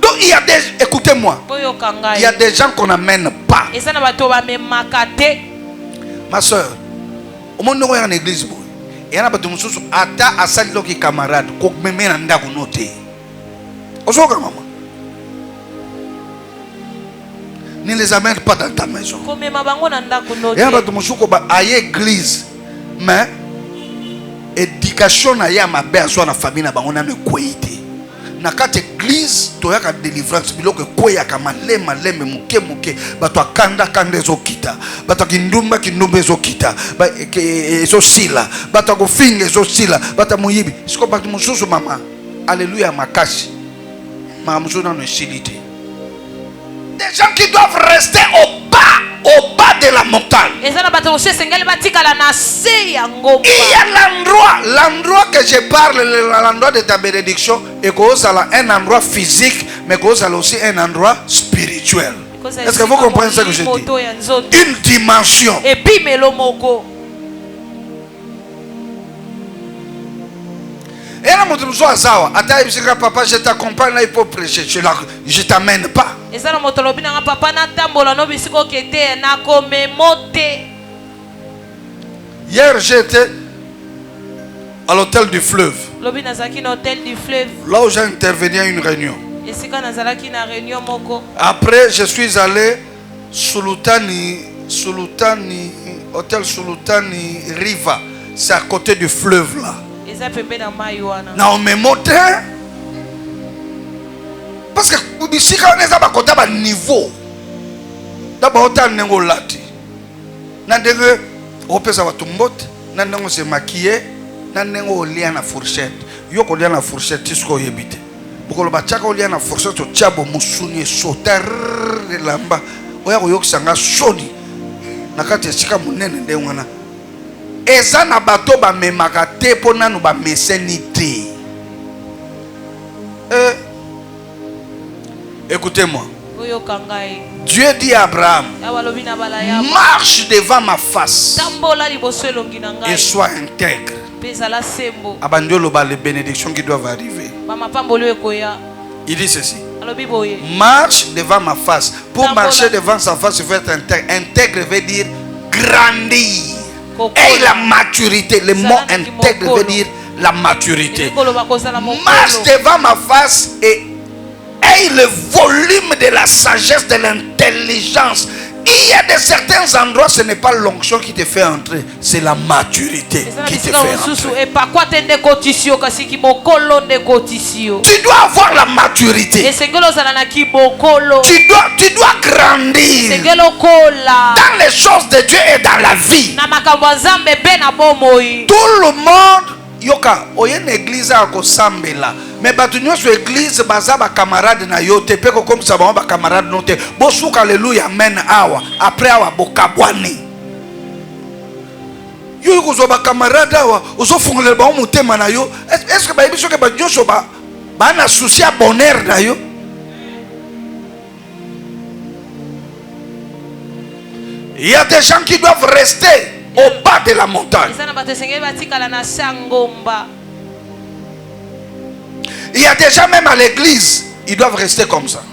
Donc, il y a des... Écoutez-moi. Il y a des gens qu'on n'amène pas. Ma soeur, au monde où il y a une église, il y a des gens qui ont des camarades qui ont des notés. Ne les amène pas dans ta maison. Il y a des gens qui ont une église, mais l'éducation n'a pas de famille. Dans église toyaka délivrance biloko koyaka malema leme muke muke bato akanda kanda ezokita bato kindumba kindumba ezokita ezosila bato akofinga ezosila bato moyibi siko bato mosusu mama alléluia makasi mama mosusu nano esilite. Des gens qui doivent rester au bas de la montagne. Il y a l'endroit que je parle, l'endroit de ta bénédiction, et que c'est un endroit physique, mais que c'est aussi un endroit spirituel. Est-ce que vous comprenez ce que je dis? Une dimension. Et là, papa, je t'accompagne là, il faut prêcher. Je t'amène pas. Hier, j'étais à l'hôtel du fleuve. Là où j'ai intervenu à une réunion. Après, je suis allé Sulutani, hôtel Sulutani Riva. C'est à côté du fleuve là. Non, mais monté. Parce que ici, quand on est à niveau, d'abord, on a un lati. On peut savoir tout le monde. On se maquiller. On lien à fourchette. Yo ko lien à fourchette, tu sais yebite. Boko ba chaka lien à fourchette to chabo musuni sotar de lamba. Oya ko yok sanga soni. Nakati sika munene nde wana. Eza na bato ba memaka te pona no ba mesenité. Écoutez-moi. Dieu dit à Abraham, marche devant ma face et sois intègre. Abandonne les bénédictions qui doivent arriver. Il dit ceci. Marche devant ma face. Pour marcher devant sa face, il faut être intègre. Intègre veut dire grandir. Et la maturité. Le mot intègre veut dire la maturité. Marche devant ma face et aie le volume de la sagesse, de l'intelligence. Il y a de certains endroits, ce n'est pas l'onction qui te fait entrer, c'est la maturité qui te fait entrer. Tu dois avoir la maturité. Tu dois grandir dans les choses de Dieu et dans la vie. Tout le monde yoka oyen église a ko sambela mais batunyo sur église baza ba camarade na yo te peko comme ça ba camarade no te bosuka alléluia amen awa après awa bokabwani yo yuko zo ba camarade awa ozo fungole ba mutema na yo est-ce que ba biso ke ba nyosho ba na souci à bonheur na yo. Il y a des gens qui doivent rester au bas de la montagne. Il y a des gens même à l'église, ils doivent rester comme ça.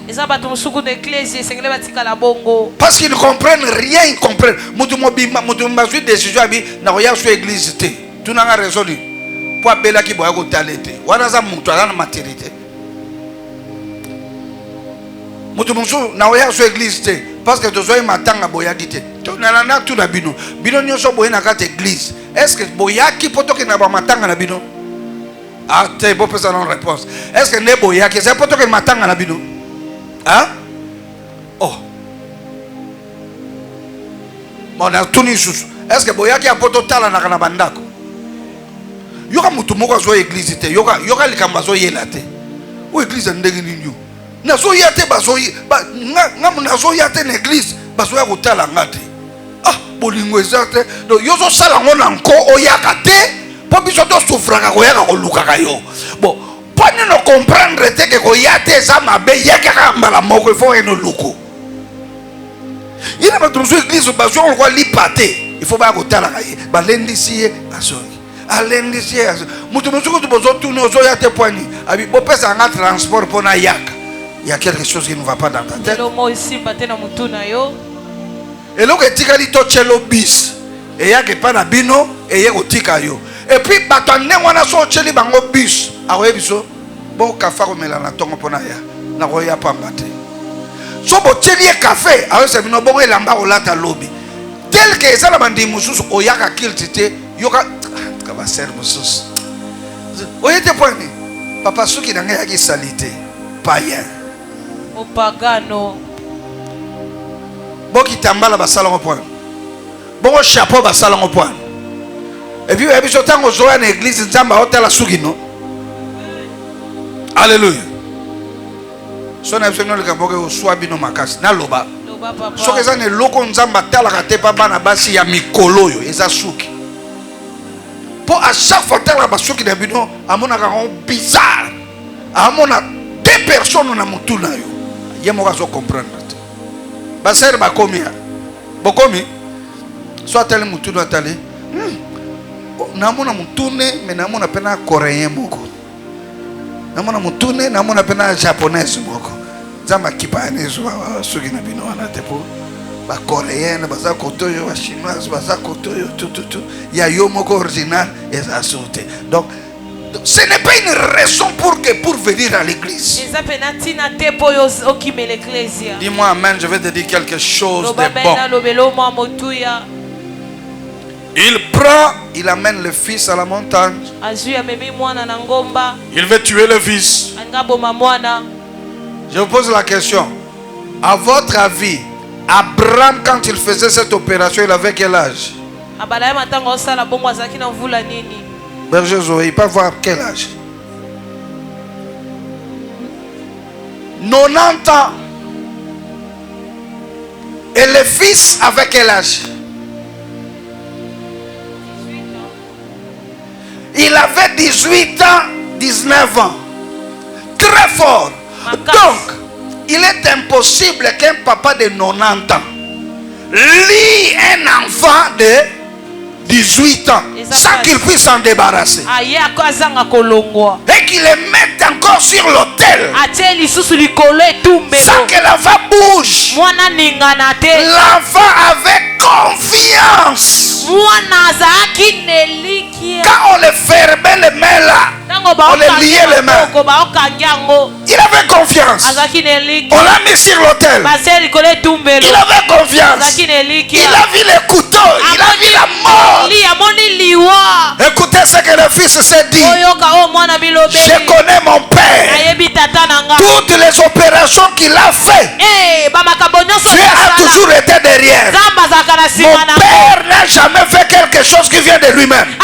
Parce qu'ils ne comprennent rien, ils comprennent. Décision église. Tu n'as pas raison. Pour appeler qui boit talité. Voilà ça mon la maturité. Parce que tu as matanga boyagite. Tu n'as pas tout la bino. Bino nyoso boye na kate église. Est-ce que boyaki poto ke na ba matanga na bino? Ah, t'es beau pour ça non réponse. Est-ce que ne boyaki c'est poto ke matanga na bino? Hein? Oh. Bon, na tuni susu. Est-ce que boyaki a poto tala na kana bandako? Yoka mutu moko zo église te. Yoka likamba zo yela te. O église ndenge ninyo. Nazo yate bazo ba ngamu nazo yate na église bazo ya kotala ngate. Ah, bolingo ezate. Donc yozo sala ngona nko oyaka te. Po biso to souffraka koyaka kolukaka yo. Bon, pone no comprendre te que koyate za mabe yaka kambala moko ifo eno luko. Ina ba trozo église bazo ko lipate. Il faut ba kotala kaye. Ba lendisi azoki. Alendisi mutu musuko to bozo tuno ozo yate poani. Abi bo pesa nga transport pona yaka. Il y a quelque chose qui ne va pas dans ta tête. Et là, tu as dit que tu bis. Et il y a que pas bino et il y a que yo. Et puis, tu as sorti bango bis. Ah ouais, biso. Bon, café comme la tongo pona ya. Na roya pas maté. So bo teli café. Ah ouais, c'est bino bon et lamba au lata lobby. Tel que ça la bandi mususu oyaka kiltite yoka kaba ser mususu. Oyete point. Papa souki na ngaya ki salité. païen. Au pagano. Bon qui t'emballa bas salon au point. Bon chapeau bas salon au point. Et puis il y a tant aux en église nzamba hôtel à Sugino. Alléluia. Son absence le cambo que soit bino makas na loba. So que ça ne loko nzamba tala kate pa bana basi ya mikolo yo eza suki. Pour à chaque fois tala basuki na bino amona ka bizarre. Amona deux personnes na mutuna yo. Yemo ka so comprendre. Baser ba komi. Bokomi. Soit tel mutuna tali. Namona mutune mais namona pena coréen moko. Namona mutune namona pena japonais moko. Zama kipanezo suki na bino wana tepo. Ba coréen baza kotoyo ba chinoise baza kotoyo tout. Ya yo moko original eza sauté. Donc ce n'est pas une raison pour venir à l'église. Dis-moi amen, je vais te dire quelque chose de bon. Il prend, il amène le fils à la montagne. Il veut tuer le fils. Je vous pose la question. À votre avis, Abraham, quand il faisait cette opération, il avait quel âge? Berger Zoé, il peut avoir quel âge? 90 ans. Et le fils avait quel âge? Il avait 18 ans, 19 ans. Très fort. Donc, il est impossible qu'un papa de 90 ans lie un enfant de 18 ans sans qu'il puisse s'en débarrasser. Et qu'il le mette encore sur l'autel sans que l'enfant bouge. L'enfant avait confiance. Quand on le fermait les mains là, on le liait les mains. Il avait confiance. On l'a mis sur l'autel. Il avait confiance. Il a vu les couteaux. Il a vu la mort. Écoutez ce que le fils s'est dit. Je connais mon père. Toutes les opérations qu'il a fait, Dieu a toujours été derrière. Mon père n'a jamais fait quelque chose qui vient de lui-même.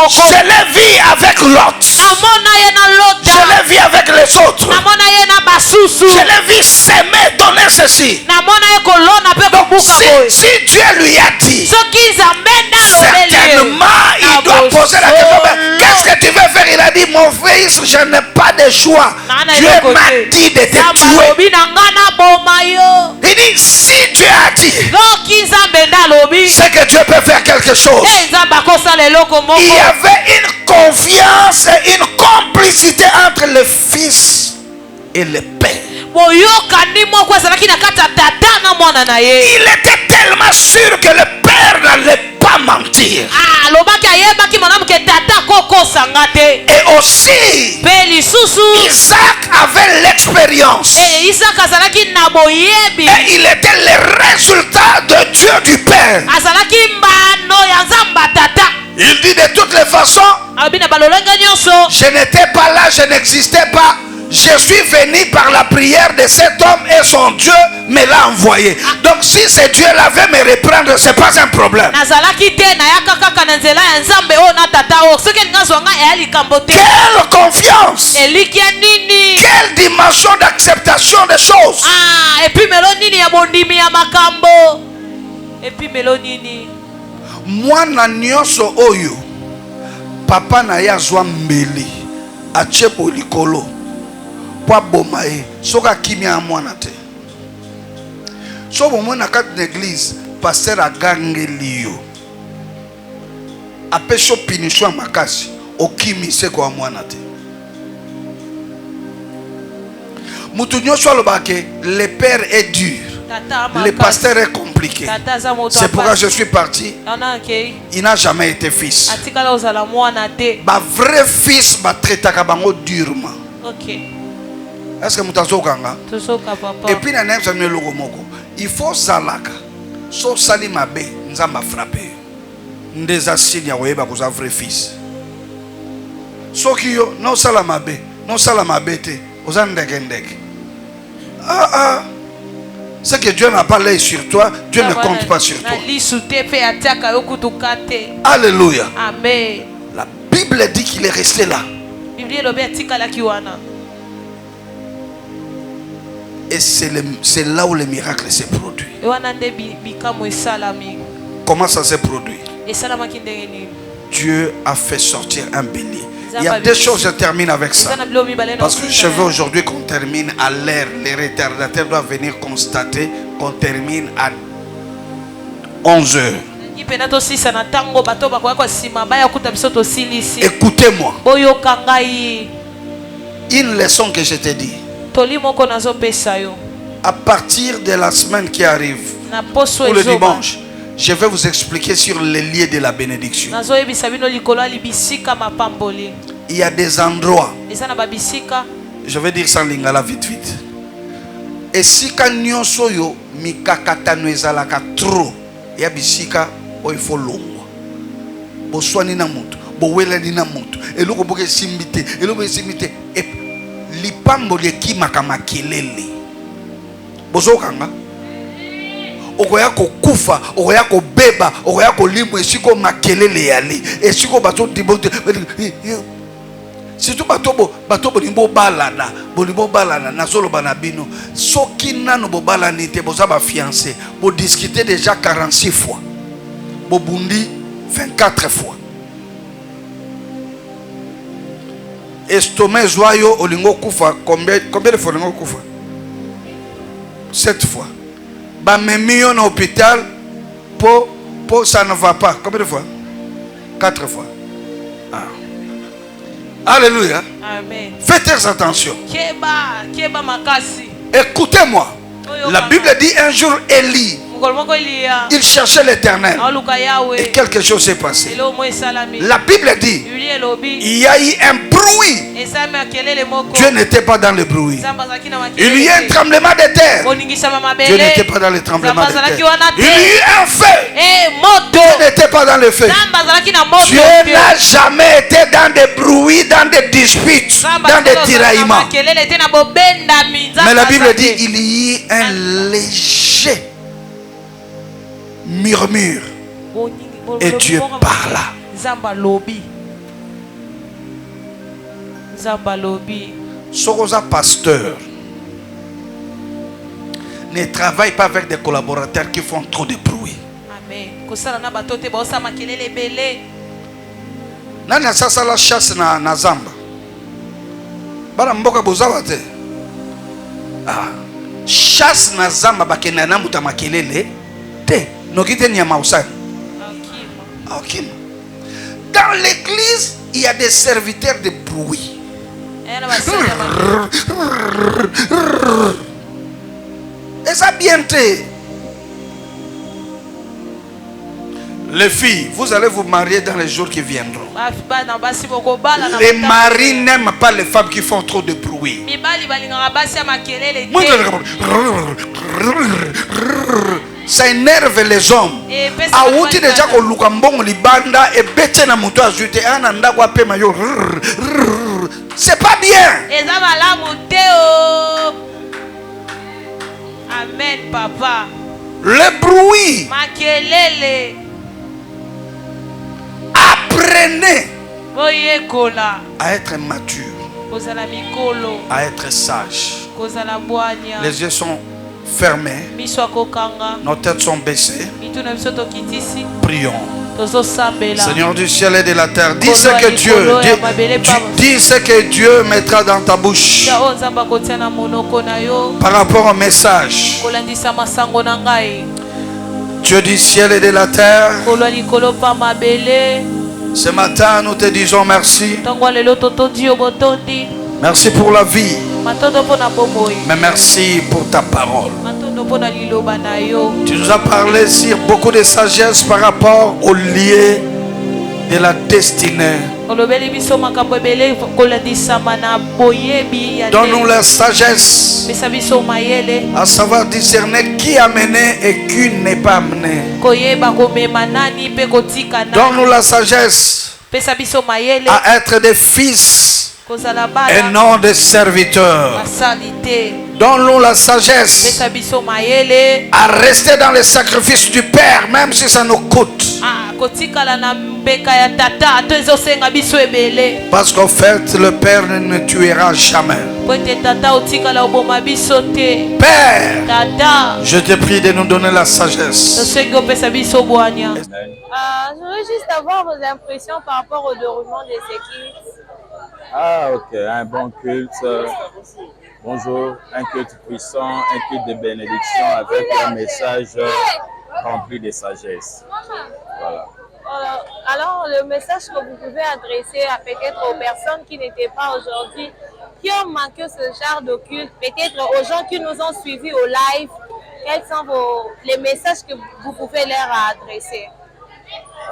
Je l'ai vu avec l'autre. Je l'ai vu avec les autres. Je l'ai vu s'aimer, donner ceci. Donc, si Dieu lui a dit, certainement il doit poser la question, qu'est-ce que tu veux faire? Il a dit, mon fils, je n'ai pas de choix. Dieu m'a dit de te tuer. Il dit, si Dieu a dit, c'est que Dieu peut faire quelque chose. Il y avait une confiance et une complicité entre le fils et le père. Il était tellement sûr que le père n'allait pas mentir. Et aussi, Isaac avait l'expérience. Et il était le résultat de Dieu du Père. Il dit de toutes les façons, je n'étais pas là, je n'existais pas. Je suis venu par la prière de cet homme et son Dieu me l'a envoyé. Donc si ce Dieu l'avait me reprendre, ce n'est pas un problème. Quelle confiance! Quelle dimension d'acceptation des choses! Mwana nyonso oyo papa na ya zwa mbeli achebo likolo kwa bomae soka kimia mwana te. So bomona kat l'église pasteur agangeli yo apesho pinisho makasi okimise kwa mwana te. Mutu nyonso alobake le père est dur. Le pasteur est compliqué. C'est pourquoi je suis parti. Il n'a jamais été fils. Ba vrai fils ba traitaka bango durement. Est-ce que mutazo kanga? Et puis na nem samé logo moko. Il faut zalaka. So sali mabe nzamba frapper. Ndeza sinya weba ko za vrai fils. So kiyo no sala mabe Non, ça la m'a bêté. Ah. C'est que Dieu n'a pas l'œil sur toi, Dieu ne compte pas sur toi. Alléluia. Amen. La Bible dit qu'il est resté là. Et c'est là où le miracle s'est produit. Comment ça s'est produit? Dieu a fait sortir un bélier. Il y a deux choses, je termine avec ça. Parce que je veux aujourd'hui qu'on termine à l'heure. Les retardataires doivent venir constater qu'on termine à 11 heures. Écoutez-moi. Une leçon que je t'ai dit. À partir de la semaine qui arrive, ou le dimanche, je vais vous expliquer sur les lieux de la bénédiction. Il y a des endroits, je vais dire ça en lingala vite. Et si kanyo soyo mikakatano ezalaka trop, ya bisika o il faut longwa. Bo swani na mutu, bo welani na mutu. Eloko boke simbite, et lipambo leki makamakelele. Bozo kanga. Okoya kokufa, okoya kobeba, okoya kolimbo esiko makelele yali. Esiko bato dibote. Surtout bato bonimbo balana na solo banabino. Soki nano bo balani te boza ba fiancé, bo discuter déjà 46 fois. Bo bundi 24 fois. Estomac joyeux olingo kufa combien de fois olingo kufa? 7 fois. Ba memi en hôpital pour ça ne va pas. Combien de fois? 4 fois. Ah. Alléluia. Amen. Faites très attention. Écoutez-moi. La Bible dit un jour Élie, il cherchait l'Éternel et quelque chose s'est passé. La Bible dit il y a eu un bruit. Dieu n'était pas dans le bruit. Il y a eu un tremblement de terre. Dieu n'était pas dans le tremblement de terre. Il y a eu un feu. Dieu n'était pas dans le feu. Dieu n'a jamais été dans des bruits, dans des disputes, dans des tiraillements. Mais la Bible dit il y a eu un léger murmure et Dieu parla. Sokoza pasteur ne travaille pas avec des collaborateurs qui font trop de bruit. Nana sasa la chasse na zamba. Bara mboka bozawa te. Ah. Chasse na zamba bakena na muta makelele te. Nokite nyama usani. Ok. Dans l'église, il y a des serviteurs de bruit. Et ça bien te. Les filles, vous allez vous marier dans les jours qui viendront. Les maris n'aiment pas les femmes qui font trop de bruit. Ça énerve les hommes. Aouti déjà ko lukambongo libanda et bete na muto ajute ananda kwa pema yo. C'est pas bien. Amen papa. Le bruit. Apprenez à être mature, à être sage. Les yeux sont fermés, nos têtes sont baissées. Prions. Seigneur du ciel et de la terre, dis ce que dis ce que Dieu mettra dans ta bouche par rapport au message. Dieu du ciel et de la terre, ce matin nous te disons merci. Merci pour la vie, mais merci pour ta parole. Tu nous as parlé sur beaucoup de sagesse par rapport au lieu de la destinée. Donne-nous la sagesse à savoir discerner qui a mené et qui n'est pas amené. Donne-nous la sagesse à être des fils un nom de serviteur. Donne-nous la sagesse à rester dans les sacrifices du Père, même si ça nous coûte. Parce qu'en fait, le Père ne tuera jamais. Père, je te prie de nous donner la sagesse. Je voulais juste avoir vos impressions par rapport au déroulement des équipes. Ah, ok, un bon culte. Bonjour, un culte puissant, un culte de bénédiction avec un message rempli de sagesse. Voilà. Alors, le message que vous pouvez adresser à peut-être aux personnes qui n'étaient pas aujourd'hui, qui ont manqué ce genre de culte, peut-être aux gens qui nous ont suivis au live, quels sont les messages que vous pouvez leur adresser?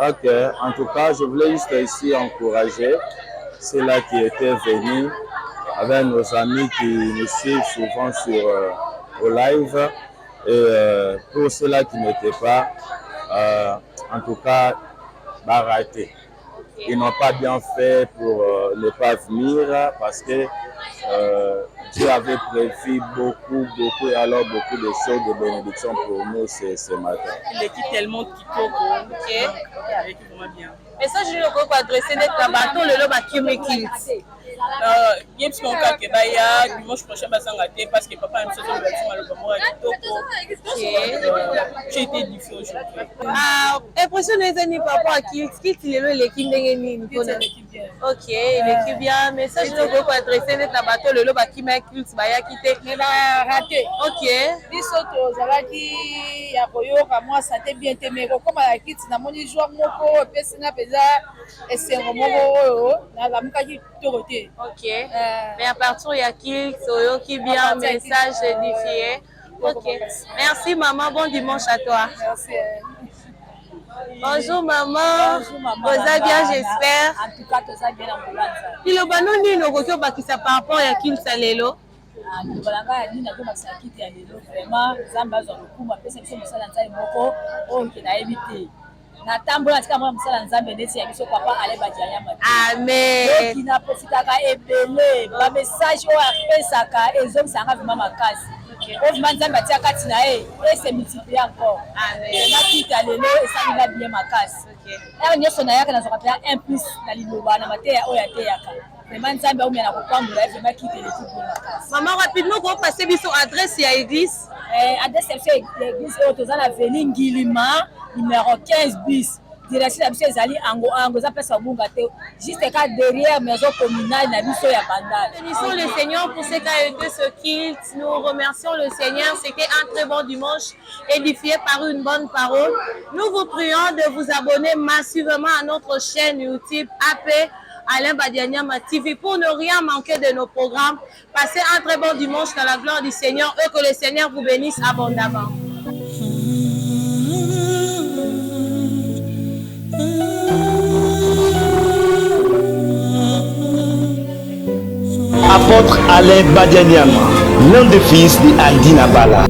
Ok, en tout cas, je voulais juste ici encourager ceux-là qui étaient venus avec nos amis qui nous suivent souvent au live. Et pour ceux-là qui n'étaient pas, en tout cas, ratés. Ils n'ont pas bien fait pour ne pas venir parce que Dieu avait prévu beaucoup et alors beaucoup de choses de bénédiction pour nous ce matin. L'équipe tellement kitoko. Ok. L'équipe vraiment bien. Message que vous pouvez adresser à bateau le loba Kimekit. Bien parce qu'on a que dimanche prochain basanga te parce que papa aime ça le bâtiment le bon kitoko. J'ai été difficile aujourd'hui. Impression les années par rapport à qui l'équipe ndengeni. Ok, l'équipe bien. Message que vous pouvez adresser à bateau le loba Kimekit baya kité. Mais raté. Ok. Bisoto zalaki ya koyoka moi santé bien te mais comme la kit na moni jour moko pesina peza esengo moko na la mukaki torote. Ok. Mais à partir il y a qui qui bien message édifié. Ok. Merci maman, bon dimanche à toi. Merci. Bonjour maman. Bonjour maman. Vous allez bien j'espère. En tout cas vous allez bien en Bolanda. Il obano ni no kokyo bakisa par rapport ya kin salelo. Bolanga ya ni na ko bakisa kiti ya lelo vraiment zamba zo lokuma pesa biso mosala nzai moko o ke na ebite. Na tambola tika mwa mosala nzambe neti ya biso papa ale badianya mati. Amen. Qui na profitaka ebele ba message o apesaka ezomsanga vraiment makasi. Au nzambe atia kati na e se multiplier encore. Amen. Na kita lelo esali bien makasi. Ok. Nyonso na yaka na zokapela 1 plus na liloba na mateya oyo ateyaka. Vraiment nzambe au mena ko pambola vraiment kita l'équipe bien makasi. Maman rapidement ko passer biso adresse ya église. Adresse l'église au tozana avenue Ngilima numéro 15 bis. Direction la biso ezali ango za pesa bunga te juste ka derrière maison communale na biso ya Bandal. Bénissons le Seigneur pour ce qu'a été ce culte. Nous remercions le Seigneur. C'était un très bon dimanche édifié par une bonne parole. Nous vous prions de vous abonner massivement à notre chaîne YouTube AP Alain Badianyama TV pour ne rien manquer de nos programmes. Passez un très bon dimanche dans la gloire du Seigneur et que le Seigneur vous bénisse abondamment. Apôtre Alain Badianyama, l'un des fils de Aldina Bala.